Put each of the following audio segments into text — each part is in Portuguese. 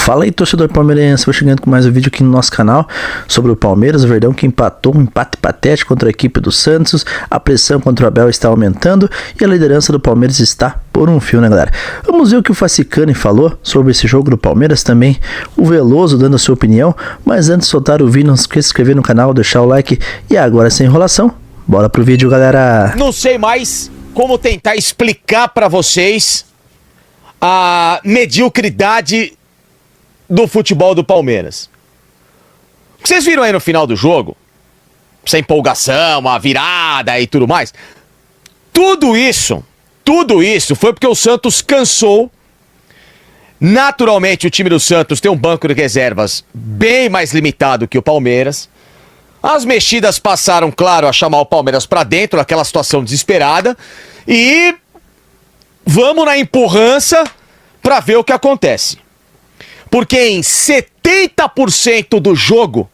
Fala aí, torcedor palmeirense, vou chegando com mais um vídeo aqui no nosso canal sobre o Palmeiras, o Verdão que empatou um empate patético contra a equipe do Santos, a pressão contra o Abel está aumentando e a liderança do Palmeiras está por um fio, né, galera? Vamos ver o que o Facicani falou sobre esse jogo do Palmeiras, também o Veloso dando a sua opinião, mas antes de soltar o vídeo, não esqueça de se inscrever no canal, deixar o like e agora sem enrolação, bora pro vídeo, galera! Não sei mais como tentar explicar pra vocês a mediocridade do futebol do Palmeiras. Vocês viram aí no final do jogo? Essa empolgação, a virada e tudo mais. Tudo isso foi porque o Santos cansou. Naturalmente o time do Santos tem um banco de reservas bem mais limitado que o Palmeiras. As mexidas passaram, claro, a chamar o Palmeiras pra dentro, naquela situação desesperada. E vamos na empurrança pra ver o que acontece. Porque em 70% do jogo,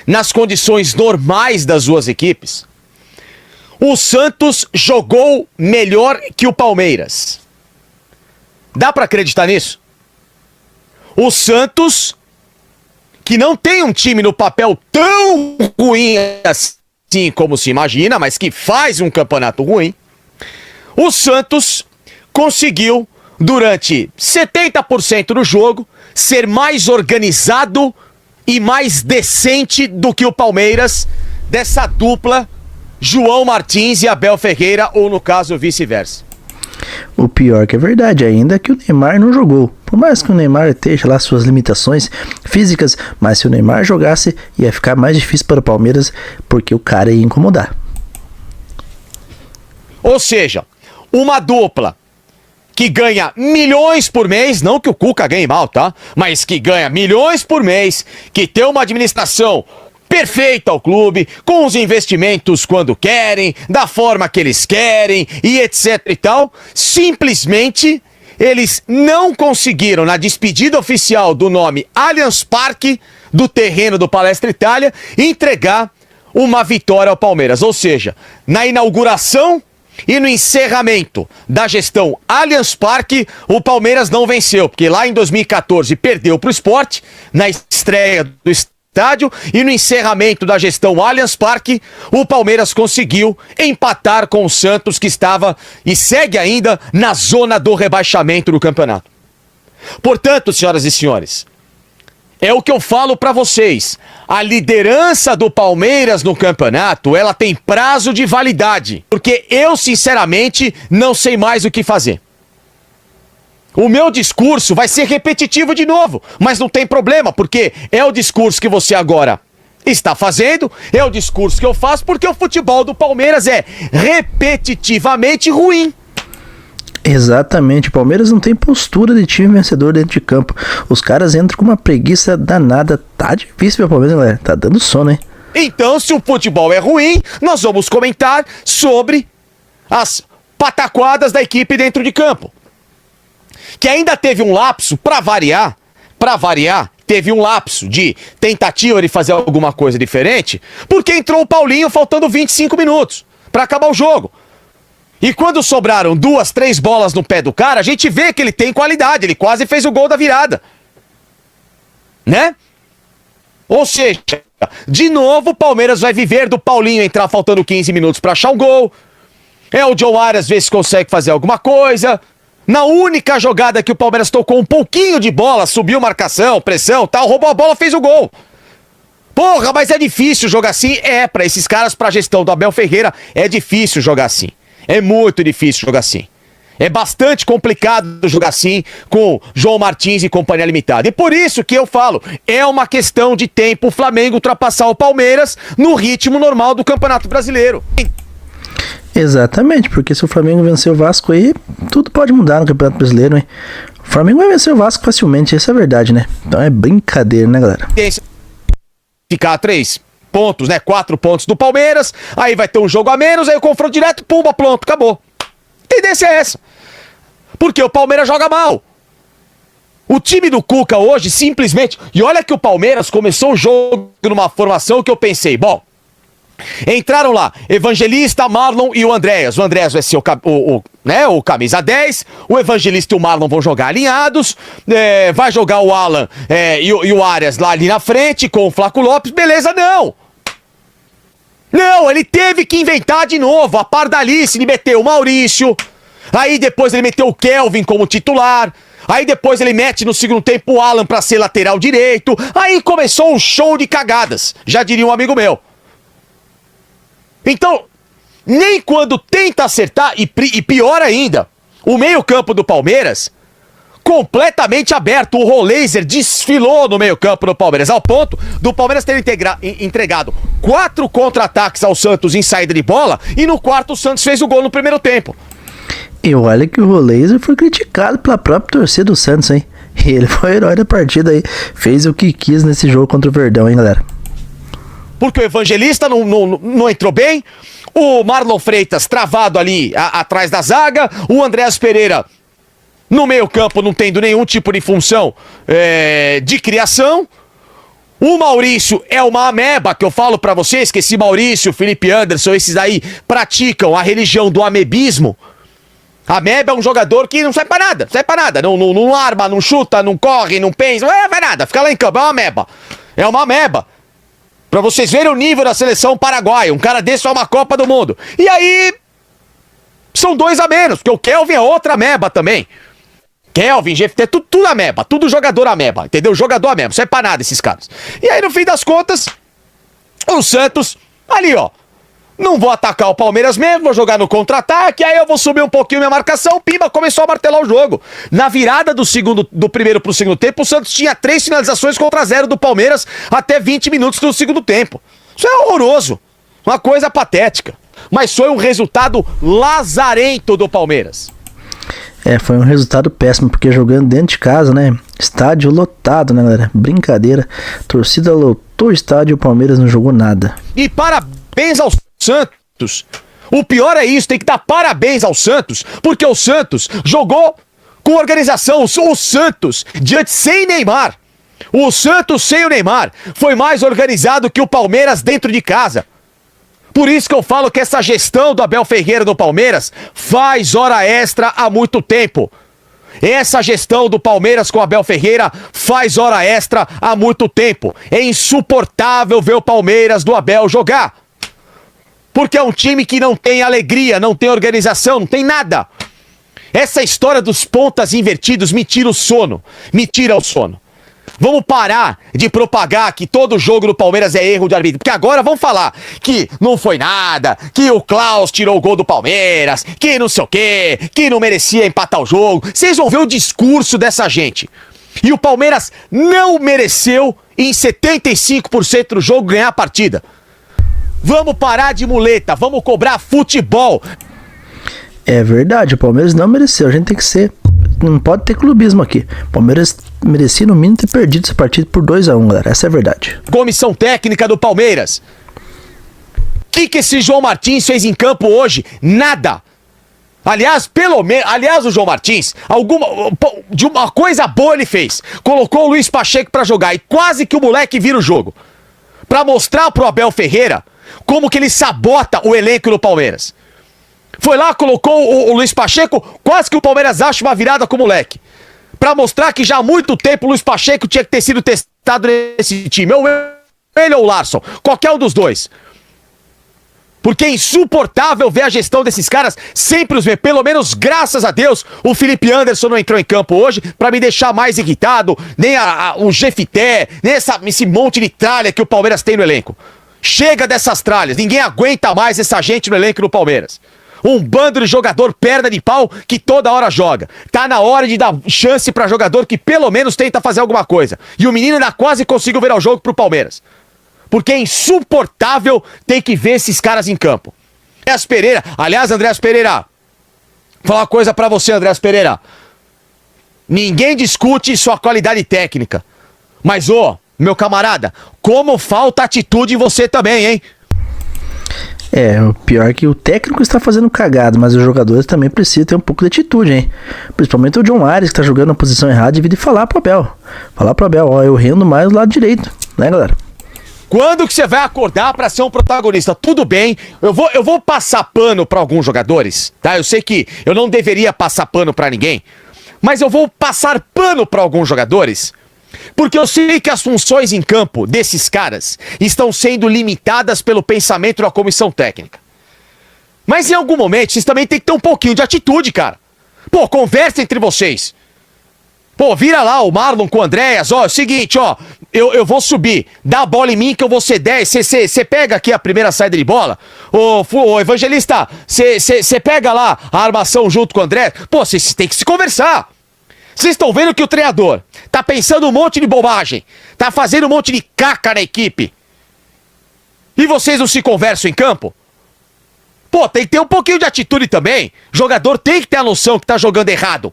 nas condições normais das duas equipes, o Santos jogou melhor que o Palmeiras. Dá pra acreditar nisso? O Santos, que não tem um time no papel tão ruim assim como se imagina, mas que faz um campeonato ruim, o Santos conseguiu, durante 70% do jogo, ser mais organizado e mais decente do que o Palmeiras, dessa dupla João Martins e Abel Ferreira, ou no caso vice-versa. O pior que é verdade ainda é que o Neymar não jogou. Por mais que o Neymar esteja lá suas limitações físicas, mas se o Neymar jogasse ia ficar mais difícil para o Palmeiras, porque o cara ia incomodar. Ou seja, uma dupla que ganha milhões por mês, não que o Cuca ganhe mal, tá? Mas que ganha milhões por mês, que tem uma administração perfeita ao clube, com os investimentos quando querem, da forma que eles querem e etc e tal, simplesmente eles não conseguiram, na despedida oficial do nome Allianz Parque, do terreno do Palestra Itália, entregar uma vitória ao Palmeiras. Ou seja, na inauguração e no encerramento da gestão Allianz Parque, o Palmeiras não venceu, porque lá em 2014 perdeu para o Sport, na estreia do estádio, e no encerramento da gestão Allianz Parque, o Palmeiras conseguiu empatar com o Santos, que estava e segue ainda na zona do rebaixamento do campeonato. Portanto, senhoras e senhores, é o que eu falo pra vocês. A liderança do Palmeiras no campeonato, ela tem prazo de validade. Porque eu, sinceramente, não sei mais o que fazer. O meu discurso vai ser repetitivo de novo, mas não tem problema, porque é o discurso que você agora está fazendo, é o discurso que eu faço, porque o futebol do Palmeiras é repetitivamente ruim. Exatamente, o Palmeiras não tem postura de time vencedor dentro de campo. Os caras entram com uma preguiça danada. Tá difícil ver o Palmeiras, galera. Tá dando sono, hein? Então, se o futebol é ruim, nós vamos comentar sobre as pataquadas da equipe dentro de campo. Que ainda teve um lapso, pra variar, teve um lapso de tentativa de fazer alguma coisa diferente, porque entrou o Paulinho faltando 25 minutos pra acabar o jogo. E quando sobraram 2, 3 bolas no pé do cara, a gente vê que ele tem qualidade, ele quase fez o gol da virada. Né? Ou seja, de novo o Palmeiras vai viver do Paulinho entrar faltando 15 minutos pra achar um gol. É o John Arias ver se consegue fazer alguma coisa. Na única jogada que o Palmeiras tocou um pouquinho de bola, subiu marcação, pressão, tal, roubou a bola, fez o gol. Porra, mas é difícil jogar assim? É, pra esses caras, pra gestão do Abel Ferreira, é difícil jogar assim. É muito difícil jogar assim. É bastante complicado jogar assim com João Martins e companhia limitada. E por isso que eu falo, é uma questão de tempo o Flamengo ultrapassar o Palmeiras no ritmo normal do Campeonato Brasileiro. Exatamente, porque se o Flamengo vencer o Vasco aí, tudo pode mudar no Campeonato Brasileiro, hein? O Flamengo vai vencer o Vasco facilmente, essa é a verdade, né? Então é brincadeira, né, galera? Ficar a 3 pontos, né? 4 pontos do Palmeiras, aí vai ter um jogo a menos, aí o confronto direto, pumba, pronto, acabou. A tendência é essa. Porque o Palmeiras joga mal. O time do Cuca hoje simplesmente... E olha que o Palmeiras começou o jogo numa formação que eu pensei, bom, Entraram lá, Evangelista, Marlon e o Andréas. O Andréas vai ser o camisa 10, o Evangelista e o Marlon vão jogar alinhados, vai jogar o Alan e o Arias lá ali na frente com o Flaco Lopes, beleza, não! Não, ele teve que inventar de novo, a pardalice, ele meteu o Maurício, aí depois ele meteu o Kelvin como titular, aí depois ele mete no segundo tempo o Alan pra ser lateral direito, aí começou um show de cagadas, já diria um amigo meu. Então, nem quando tenta acertar, e pior ainda, o meio-campo do Palmeiras, completamente aberto. O Roleiser desfilou no meio-campo do Palmeiras, ao ponto do Palmeiras ter entregado 4 contra-ataques ao Santos em saída de bola, e no quarto o Santos fez o gol no primeiro tempo. E olha que o Roleiser foi criticado pela própria torcida do Santos, hein? E ele foi o herói da partida aí, fez o que quis nesse jogo contra o Verdão, hein, galera? Porque o Evangelista não entrou bem, o Marlon Freitas travado ali atrás da zaga, o Andréas Pereira no meio campo não tendo nenhum tipo de função de criação, o Maurício é uma ameba, que eu falo pra vocês que esse Maurício, Felipe Anderson, esses aí praticam a religião do amebismo. Ameba é um jogador que não sai pra nada, não arma, não chuta, não corre, não pensa, não vai nada, fica lá em campo, é uma ameba. Pra vocês verem o nível da seleção paraguaia. Um cara desse é uma Copa do Mundo. E aí, são 2 a menos, porque o Kelvin é outra ameba também. Kelvin, GFT, tudo ameba, tudo jogador ameba, entendeu? Jogador ameba, não serve pra nada esses caras. E aí, no fim das contas, o Santos, ali ó, não vou atacar o Palmeiras mesmo, vou jogar no contra-ataque, aí eu vou subir um pouquinho minha marcação, pimba, começou a martelar o jogo. Na virada do primeiro pro segundo tempo, o Santos tinha 3 finalizações contra 0 do Palmeiras até 20 minutos do segundo tempo. Isso é horroroso, uma coisa patética. Mas foi um resultado lazarento do Palmeiras. Foi um resultado péssimo, porque jogando dentro de casa, né? Estádio lotado, né, galera? Brincadeira. Torcida lotou o estádio e o Palmeiras não jogou nada. E parabéns ao Santos. O pior é isso, tem que dar parabéns ao Santos, porque o Santos jogou com organização. O Santos, sem Neymar, o Santos sem o Neymar, foi mais organizado que o Palmeiras dentro de casa. Por isso que eu falo que essa gestão do Abel Ferreira no Palmeiras faz hora extra há muito tempo. Essa gestão do Palmeiras com o Abel Ferreira faz hora extra há muito tempo. É insuportável ver o Palmeiras do Abel jogar. Porque é um time que não tem alegria, não tem organização, não tem nada. Essa história dos pontas invertidos me tira o sono. Me tira o sono. Vamos parar de propagar que todo jogo do Palmeiras é erro de arbítrio. Porque agora vamos falar que não foi nada, que o Klaus tirou o gol do Palmeiras, que não sei o quê, que não merecia empatar o jogo. Vocês vão ver o discurso dessa gente. E o Palmeiras não mereceu, em 75% do jogo, ganhar a partida. Vamos parar de muleta, vamos cobrar futebol. É verdade, o Palmeiras não mereceu, a gente tem que ser... Não pode ter clubismo aqui. O Palmeiras merecia no mínimo ter perdido essa partida por 2-1, galera, essa é a verdade. Comissão técnica do Palmeiras. O que esse João Martins fez em campo hoje? Nada. Aliás, o João Martins, de uma coisa boa ele fez. Colocou o Luiz Pacheco pra jogar e quase que o moleque vira o jogo. Pra mostrar pro Abel Ferreira como que ele sabota o elenco do Palmeiras. Foi lá, colocou o Luiz Pacheco, quase que o Palmeiras acha uma virada com o moleque. Pra mostrar que já há muito tempo o Luiz Pacheco tinha que ter sido testado nesse time. Ou ele ou o Larson, qualquer um dos dois. Porque é insuportável ver a gestão desses caras, sempre os ver. Pelo menos, graças a Deus, o Felipe Anderson não entrou em campo hoje pra me deixar mais irritado, nem o Jefité, nem esse monte de tralha que o Palmeiras tem no elenco. Chega dessas tralhas, ninguém aguenta mais essa gente no elenco do Palmeiras. Um bando de jogador perna de pau que toda hora joga. Tá na hora de dar chance pra jogador que pelo menos tenta fazer alguma coisa. E o menino ainda quase conseguiu virar o jogo pro Palmeiras. Porque é insuportável ter que ver esses caras em campo. Andréas Pereira, aliás, Andréas Pereira, vou falar uma coisa pra você, Andréas Pereira. Ninguém discute sua qualidade técnica. Mas, meu camarada, como falta atitude em você também, hein? O pior é que o técnico está fazendo cagada, mas os jogadores também precisam ter um pouco de atitude, hein? Principalmente o John Arias, que está jogando na posição errada, e falar pro Abel. Falar pro Abel, eu rendo mais do lado direito, né, galera? Quando que você vai acordar pra ser um protagonista? Tudo bem, eu vou passar pano pra alguns jogadores, tá? Eu sei que eu não deveria passar pano pra ninguém, mas eu vou passar pano pra alguns jogadores, porque eu sei que as funções em campo desses caras estão sendo limitadas pelo pensamento da comissão técnica. Mas em algum momento vocês também tem que ter um pouquinho de atitude, cara. Pô, conversa entre vocês. Pô, vira lá o Marlon com o Andréas, ó, é o seguinte, ó, eu vou subir, dá a bola em mim que eu vou ser 10, você pega aqui a primeira saída de bola, ô Evangelista, você pega lá a armação junto com o André, pô, vocês têm que se conversar. Vocês estão vendo que o treinador tá pensando um monte de bobagem, tá fazendo um monte de caca na equipe, e vocês não se conversam em campo? Pô, tem que ter um pouquinho de atitude também, jogador tem que ter a noção que tá jogando errado.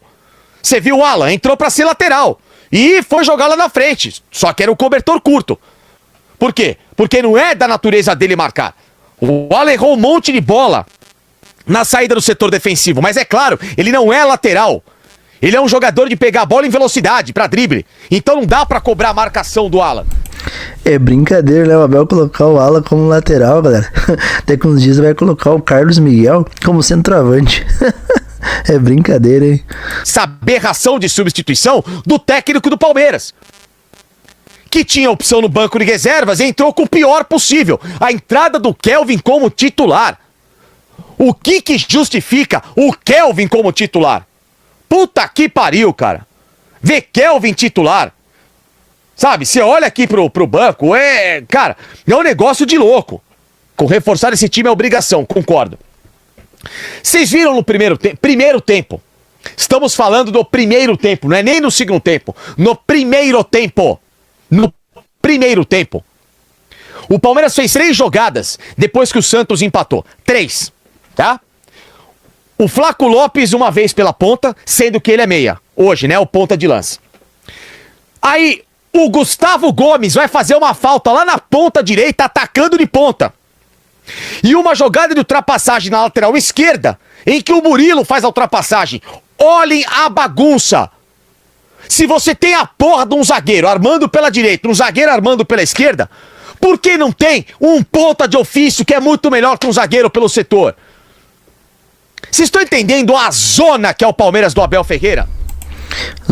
Você viu o Alan, entrou pra ser lateral e foi jogar lá na frente, só que era um cobertor curto. Por quê? Porque não é da natureza dele marcar. O Alan errou um monte de bola na saída do setor defensivo, mas é claro, ele não é lateral. Ele é um jogador de pegar a bola em velocidade, pra drible. Então não dá pra cobrar a marcação do Alan. É brincadeira, né? O Abel colocar o Alan como lateral, galera. Daqui uns dias vai colocar o Carlos Miguel como centroavante. É brincadeira, hein? Essa aberração de substituição do técnico do Palmeiras, que tinha opção no banco de reservas e entrou com o pior possível. A entrada do Kelvin como titular. O que justifica o Kelvin como titular? Puta que pariu, cara. Ver Kelvin titular. Sabe, você olha aqui pro banco, cara, é um negócio de louco. Com reforçar esse time é obrigação, concordo. Vocês viram no primeiro tempo. Estamos falando do primeiro tempo, não é nem no segundo tempo. No primeiro tempo. O Palmeiras fez 3 jogadas depois que o Santos empatou. 3, tá? O Flaco Lopes uma vez pela ponta, sendo que ele é meia. Hoje, né? O ponta de lança. Aí, o Gustavo Gomes vai fazer uma falta lá na ponta direita, atacando de ponta. E uma jogada de ultrapassagem na lateral esquerda, em que o Murilo faz a ultrapassagem. Olhem a bagunça. Se você tem a porra de um zagueiro armando pela direita, um zagueiro armando pela esquerda, por que não tem um ponta de ofício que é muito melhor que um zagueiro pelo setor? Vocês estão entendendo a zona que é o Palmeiras do Abel Ferreira?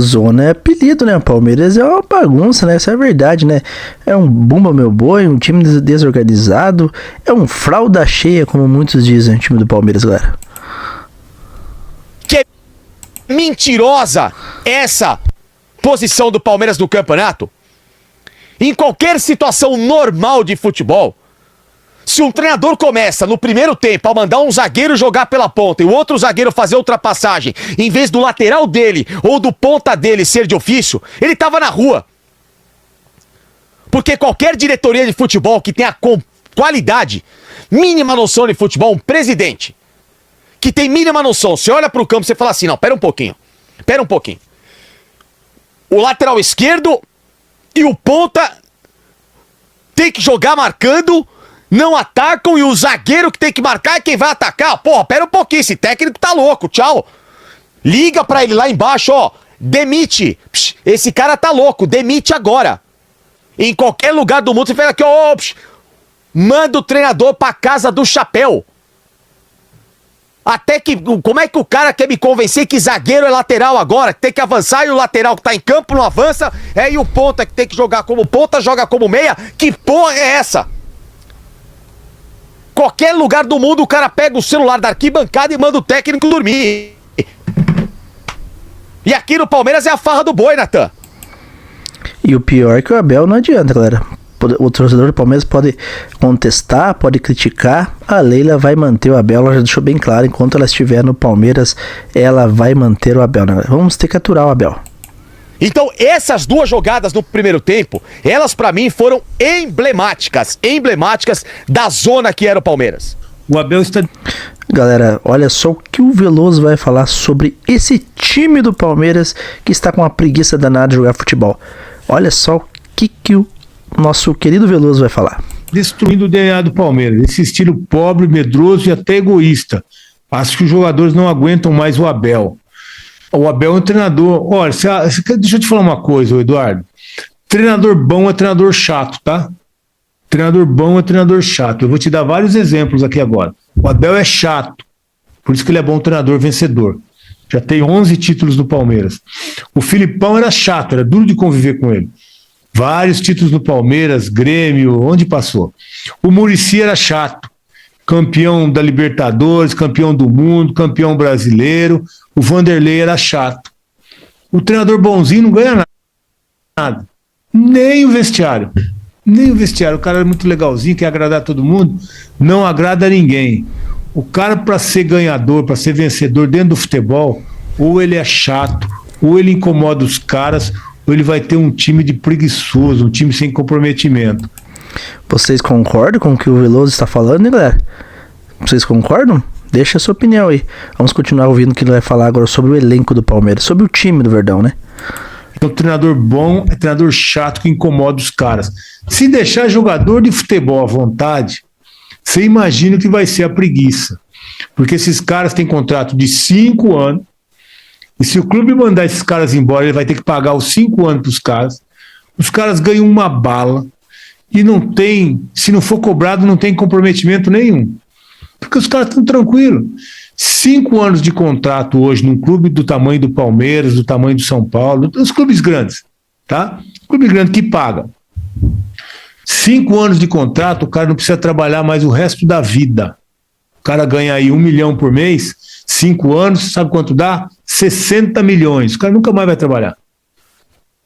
Zona é apelido, né? O Palmeiras é uma bagunça, né? Essa é a verdade, né? É um bumba meu boi, um time desorganizado, é um fralda cheia, como muitos dizem, o time do Palmeiras, galera. Que mentirosa essa posição do Palmeiras no campeonato? Em qualquer situação normal de futebol, se um treinador começa no primeiro tempo a mandar um zagueiro jogar pela ponta e o outro zagueiro fazer ultrapassagem, em vez do lateral dele ou do ponta dele ser de ofício, ele tava na rua. Porque qualquer diretoria de futebol que tenha qualidade, mínima noção de futebol, um presidente que tem mínima noção, você olha pro campo e você fala assim, não, pera um pouquinho. O lateral esquerdo e o ponta tem que jogar marcando, não atacam, e o zagueiro que tem que marcar é quem vai atacar. Porra, pera um pouquinho, esse técnico tá louco, tchau. Liga pra ele lá embaixo, ó, demite. Psh, esse cara tá louco, demite agora. Em qualquer lugar do mundo você fala aqui, ó, manda o treinador pra casa do chapéu. Até que, como é que o cara quer me convencer que zagueiro é lateral agora, que tem que avançar e o lateral que tá em campo não avança, e o ponta que tem que jogar como ponta, joga como meia? Que porra é essa? Qualquer lugar do mundo o cara pega o celular da arquibancada e manda o técnico dormir. E aqui no Palmeiras é a farra do boi, Natan. E o pior é que o Abel não adianta, galera. O torcedor do Palmeiras pode contestar, pode criticar. A Leila vai manter o Abel, ela já deixou bem claro. Enquanto ela estiver no Palmeiras, ela vai manter o Abel, né? Vamos ter que aturar o Abel. Então essas 2 jogadas no primeiro tempo, elas pra mim foram emblemáticas da zona que era o Palmeiras. O Abel está... Galera, olha só o que o Veloso vai falar sobre esse time do Palmeiras que está com uma preguiça danada de jogar futebol. Olha só o que o nosso querido Veloso vai falar. Destruindo o DNA do Palmeiras, esse estilo pobre, medroso e até egoísta. Acho que os jogadores não aguentam mais o Abel. O Abel é um treinador... Olha, deixa eu te falar uma coisa, Eduardo. Treinador bom é treinador chato, tá? Treinador bom é treinador chato. Eu vou te dar vários exemplos aqui agora. O Abel é chato, por isso que ele é bom treinador vencedor. Já tem 11 títulos do Palmeiras. O Filipão era chato, era duro de conviver com ele. Vários títulos no Palmeiras, Grêmio, onde passou. O Muricy era chato. Campeão da Libertadores, campeão do mundo, campeão brasileiro. O Vanderlei era chato. O treinador bonzinho não ganha nada. Nem o vestiário. Nem o vestiário. O cara é muito legalzinho, quer agradar todo mundo. Não agrada ninguém. O cara, para ser ganhador, para ser vencedor dentro do futebol, ou ele é chato, ou ele incomoda os caras, ou ele vai ter um time de preguiçoso, um time sem comprometimento. Vocês concordam com o que o Veloso está falando, né, galera? Vocês concordam? Deixa a sua opinião aí. Vamos continuar ouvindo o que ele vai falar agora sobre o elenco do Palmeiras, sobre o time do Verdão, né? Então, treinador bom é treinador chato que incomoda os caras. Se deixar jogador de futebol à vontade, você imagina o que vai ser a preguiça. Porque esses caras têm contrato de 5 anos, e se o clube mandar esses caras embora, ele vai ter que pagar os 5 anos para os caras. Os caras ganham uma bala, e não tem, se não for cobrado, não tem comprometimento nenhum. Porque os caras estão tranquilos. 5 anos de contrato hoje num clube do tamanho do Palmeiras, do tamanho do São Paulo, os clubes grandes, tá? Clube grande que paga. 5 anos de contrato, o cara não precisa trabalhar mais o resto da vida. O cara ganha aí 1 milhão por mês, 5 anos, sabe quanto dá? 60 milhões. O cara nunca mais vai trabalhar.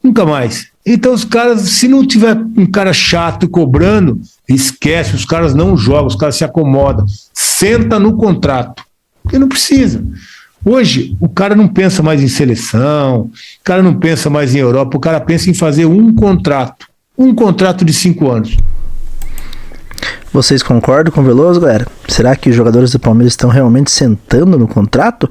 Nunca mais. Então os caras, se não tiver um cara chato cobrando, esquece, os caras não jogam, os caras se acomodam. Senta no contrato. Porque não precisa. Hoje, o cara não pensa mais em seleção, o cara não pensa mais em Europa, o cara pensa em fazer um contrato de 5 anos. Vocês concordam com o Veloso, galera? Será que os jogadores do Palmeiras estão realmente sentando no contrato?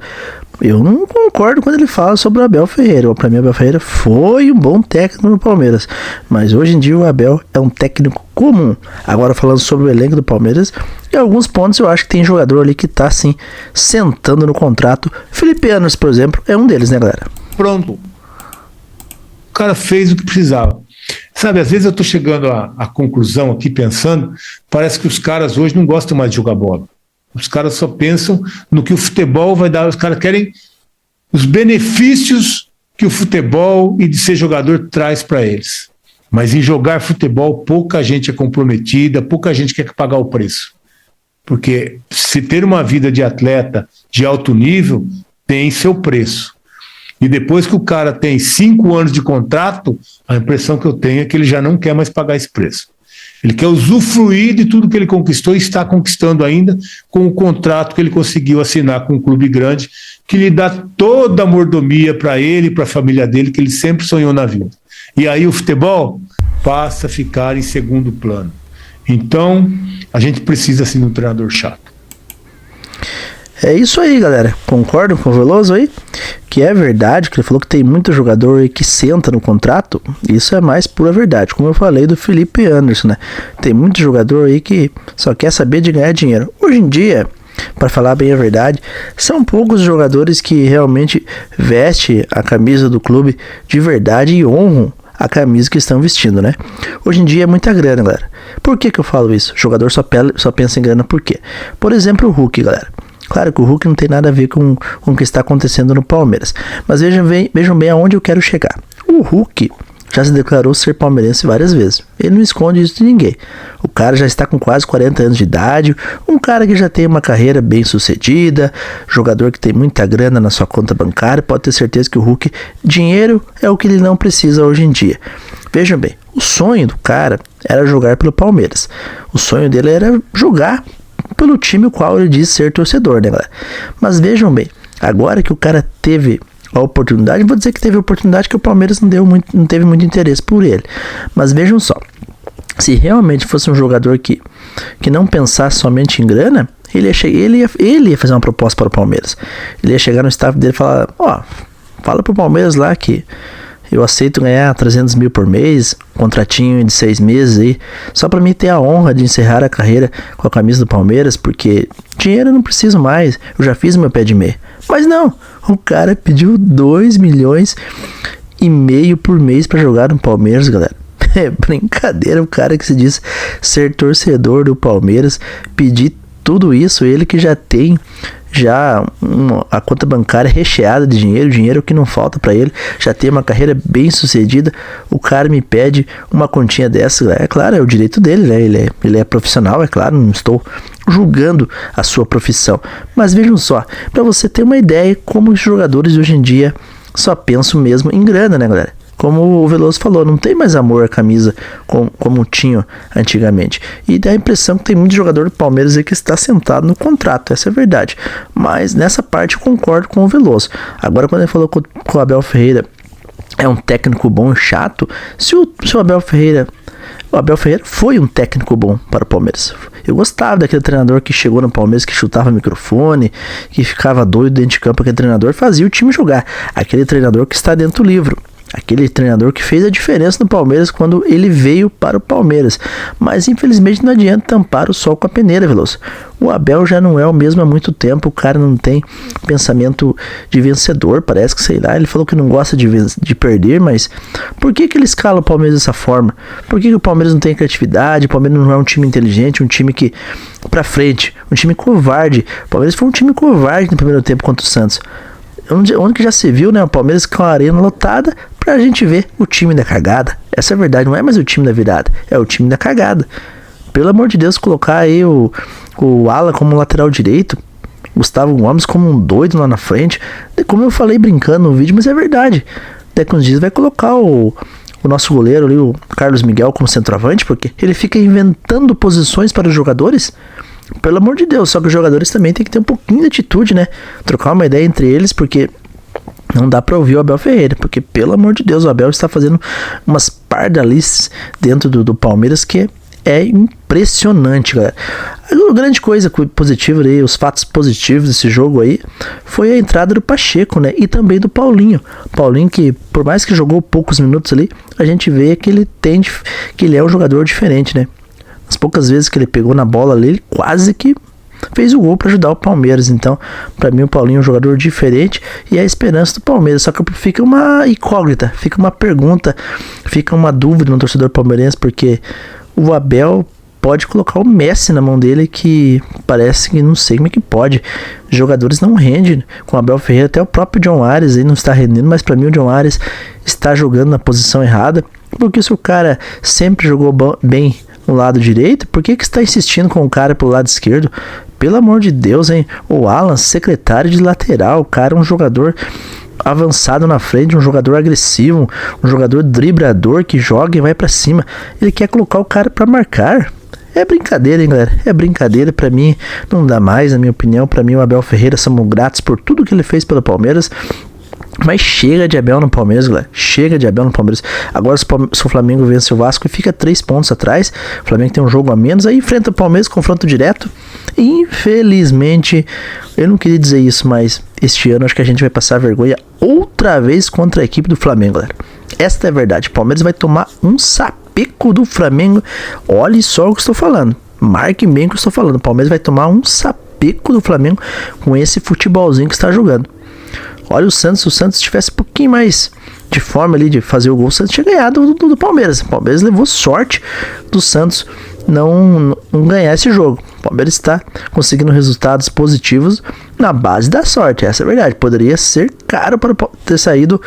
Eu não concordo quando ele fala sobre o Abel Ferreira. Para mim, o Abel Ferreira foi um bom técnico no Palmeiras, mas hoje em dia o Abel é um técnico comum. Agora, falando sobre o elenco do Palmeiras, em alguns pontos eu acho que tem jogador ali que tá assim, sentando no contrato. Felipe Anderson, por exemplo, é um deles, né, galera? Pronto. O cara fez o que precisava. Sabe, às vezes eu tô chegando à conclusão aqui, pensando, parece que os caras hoje não gostam mais de jogar bola. Os caras só pensam no que o futebol vai dar. Os caras querem os benefícios que o futebol e de ser jogador traz para eles. Mas em jogar futebol, pouca gente é comprometida, pouca gente quer pagar o preço. Porque se ter uma vida de atleta de alto nível, tem seu preço. E depois que o cara tem 5 anos de contrato, a impressão que eu tenho é que ele já não quer mais pagar esse preço. Ele quer usufruir de tudo que ele conquistou e está conquistando ainda com o contrato que ele conseguiu assinar com um clube grande, que lhe dá toda a mordomia para ele e para a família dele, que ele sempre sonhou na vida. E aí o futebol passa a ficar em segundo plano. Então, a gente precisa assim de um treinador chato. É isso aí, galera. Concordam com o Veloso aí? Que é verdade, que ele falou que tem muito jogador aí que senta no contrato. Isso é mais pura verdade. Como eu falei do Felipe Anderson, né? Tem muito jogador aí que só quer saber de ganhar dinheiro. Hoje em dia, para falar bem a verdade, são poucos jogadores que realmente vestem a camisa do clube de verdade e honram a camisa que estão vestindo, né? Hoje em dia é muita grana, galera. Por que eu falo isso? O jogador só pensa em grana por quê? Por exemplo, o Hulk, galera. Claro que o Hulk não tem nada a ver com o que está acontecendo no Palmeiras. Mas vejam bem aonde eu quero chegar. O Hulk já se declarou ser palmeirense várias vezes. Ele não esconde isso de ninguém. O cara já está com quase 40 anos de idade. Um cara que já tem uma carreira bem sucedida. Jogador que tem muita grana na sua conta bancária. Pode ter certeza que o Hulk, dinheiro é o que ele não precisa hoje em dia. Vejam bem, o sonho do cara era jogar pelo Palmeiras. O sonho dele era jogar pelo time o qual ele diz ser torcedor, né, galera? Mas vejam bem, agora que o cara teve a oportunidade, vou dizer que teve a oportunidade que o Palmeiras não teve muito interesse por ele. Mas vejam só, se realmente fosse um jogador que não pensasse somente em grana, ele ia fazer uma proposta para o Palmeiras. Ele ia chegar no staff dele e falar, fala pro Palmeiras lá que eu aceito ganhar 300 mil por mês, contratinho de 6 meses aí, só pra mim ter a honra de encerrar a carreira com a camisa do Palmeiras, porque dinheiro eu não preciso mais, eu já fiz meu pé de meia. Mas não, o cara pediu 2,5 milhões por mês pra jogar no Palmeiras, galera. É brincadeira o cara que se diz ser torcedor do Palmeiras pedir tudo isso, ele que já tem a conta bancária recheada de dinheiro que não falta pra ele, já tem uma carreira bem sucedida, o cara me pede uma continha dessa. É claro, é o direito dele, né? Ele é profissional, é claro, não estou julgando a sua profissão, mas vejam só, pra você ter uma ideia como os jogadores de hoje em dia só pensam mesmo em grana, né, galera? Como o Veloso falou, não tem mais amor à camisa como tinha antigamente. E dá a impressão que tem muito jogador do Palmeiras aí que está sentado no contrato, essa é a verdade. Mas nessa parte eu concordo com o Veloso. Agora, quando ele falou que o Abel Ferreira é um técnico bom e chato, se o Abel Ferreira foi um técnico bom para o Palmeiras. Eu gostava daquele treinador que chegou no Palmeiras, que chutava microfone, que ficava doido dentro de campo. Aquele treinador fazia o time jogar. Aquele treinador que está dentro do livro. Aquele treinador que fez a diferença no Palmeiras quando ele veio para o Palmeiras. Mas infelizmente não adianta tampar o sol com a peneira, Veloso. O Abel já não é o mesmo há muito tempo. O cara não tem pensamento de vencedor. Parece que, sei lá, ele falou que não gosta de perder. Mas por que ele escala o Palmeiras dessa forma? Por que o Palmeiras não tem criatividade? O Palmeiras não é um time inteligente, um time que pra frente, um time covarde. O Palmeiras foi um time covarde no primeiro tempo contra o Santos. Onde que já se viu, né? O Palmeiras com a arena lotada pra gente ver o time da cagada. Essa é a verdade, não é mais o time da virada, é o time da cagada. Pelo amor de Deus, colocar aí o Ala como lateral direito, Gustavo Gomes como um doido lá na frente. Como eu falei brincando no vídeo, mas é verdade. Daqui uns dias vai colocar o nosso goleiro ali, o Carlos Miguel, como centroavante, porque ele fica inventando posições para os jogadores. Pelo amor de Deus, só que os jogadores também tem que ter um pouquinho de atitude, né? Trocar uma ideia entre eles, porque não dá pra ouvir o Abel Ferreira, porque pelo amor de Deus, o Abel está fazendo umas pardalices dentro do Palmeiras que é impressionante, galera. A grande coisa positiva aí, os fatos positivos desse jogo aí, foi a entrada do Pacheco, né? E também do Paulinho. Paulinho que, por mais que jogou poucos minutos ali, a gente vê que ele é um jogador diferente, né? As poucas vezes que ele pegou na bola ali, ele quase que fez o gol para ajudar o Palmeiras. Então, para mim, o Paulinho é um jogador diferente e é a esperança do Palmeiras. Só que fica uma incógnita, fica uma pergunta, fica uma dúvida no torcedor palmeirense, porque o Abel pode colocar o Messi na mão dele, que parece que não sei como é que pode. Jogadores não rendem com o Abel Ferreira, até o próprio John Ares aí não está rendendo, mas para mim o John Ares está jogando na posição errada, porque se o cara sempre jogou bem no lado direito, por que está insistindo com o cara pelo lado esquerdo? Pelo amor de Deus, hein? O Alan, secretário de lateral, o cara é um jogador avançado na frente, um jogador agressivo, um jogador driblador que joga e vai pra cima. Ele quer colocar o cara pra marcar. É brincadeira, hein, galera? É brincadeira. Pra mim, não dá mais, na minha opinião. Pra mim, o Abel Ferreira, somos gratos por tudo que ele fez pelo Palmeiras. Mas chega de Abel no Palmeiras, galera. Chega de Abel no Palmeiras. Agora, se o Flamengo vence o Vasco e fica 3 pontos atrás, o Flamengo tem um jogo a menos, aí enfrenta o Palmeiras, confronto direto. Infelizmente, eu não queria dizer isso, mas este ano acho que a gente vai passar vergonha outra vez contra a equipe do Flamengo, galera. Esta é a verdade. O Palmeiras vai tomar um sapeco do Flamengo. Olhe só o que estou falando. Marque bem o que eu estou falando. O Palmeiras vai tomar um sapeco do Flamengo com esse futebolzinho que está jogando. Olha o Santos, se o Santos tivesse um pouquinho mais de forma ali de fazer o gol, o Santos tinha ganhado do Palmeiras. O Palmeiras levou sorte do Santos não ganhar esse jogo. O Palmeiras está conseguindo resultados positivos na base da sorte, essa é a verdade. Poderia ser caro para ter saído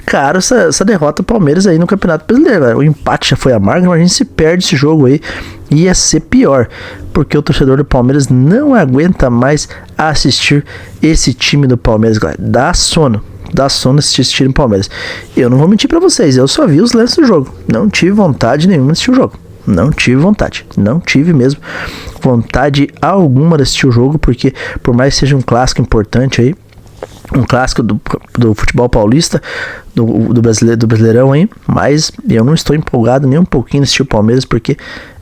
caro essa derrota do Palmeiras aí no Campeonato Brasileiro. O empate já foi amargo, mas a gente se perde esse jogo aí, ia ser pior, porque o torcedor do Palmeiras não aguenta mais assistir esse time do Palmeiras, galera. Dá sono assistir esse time do Palmeiras. Eu não vou mentir pra vocês, eu só vi os lances do jogo, não tive vontade nenhuma de assistir o jogo. Não tive mesmo vontade alguma de assistir o jogo, porque por mais que seja um clássico importante aí, um clássico do futebol paulista, do Brasileirão aí, mas eu não estou empolgado nem um pouquinho de assistir o Palmeiras, porque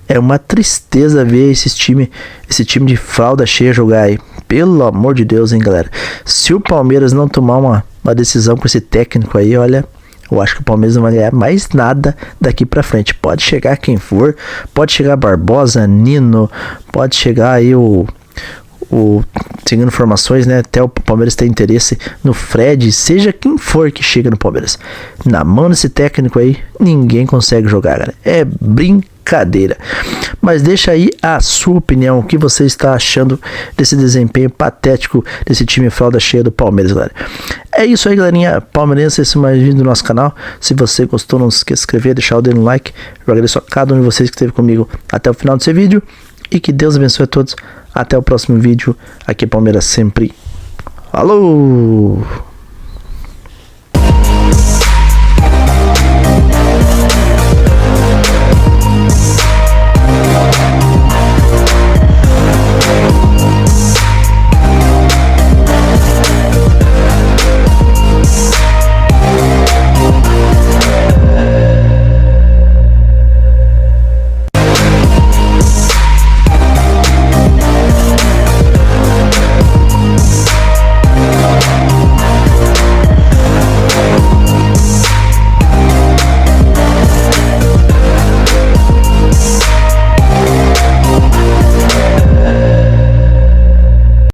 é uma tristeza ver esse time de fralda cheia jogar aí. Pelo amor de Deus, hein, galera. Se o Palmeiras não tomar uma decisão com esse técnico aí, olha, eu acho que o Palmeiras não vai ganhar mais nada daqui pra frente. Pode chegar quem for, pode chegar Barbosa, Nino, pode chegar aí o seguindo informações, né, até o Palmeiras tem interesse no Fred, seja quem for que chega no Palmeiras. Na mão desse técnico aí, ninguém consegue jogar, galera. É brincadeira. Mas deixa aí a sua opinião, o que você está achando desse desempenho patético desse time fralda cheia do Palmeiras, galera. É isso aí, galerinha palmeirense, esse é mais vídeo do nosso canal. Se você gostou, não se esqueça de se inscrever, deixar o dedo no like. Eu agradeço a cada um de vocês que esteve comigo até o final desse vídeo. E que Deus abençoe a todos. Até o próximo vídeo. Aqui é Palmeiras sempre. Falou!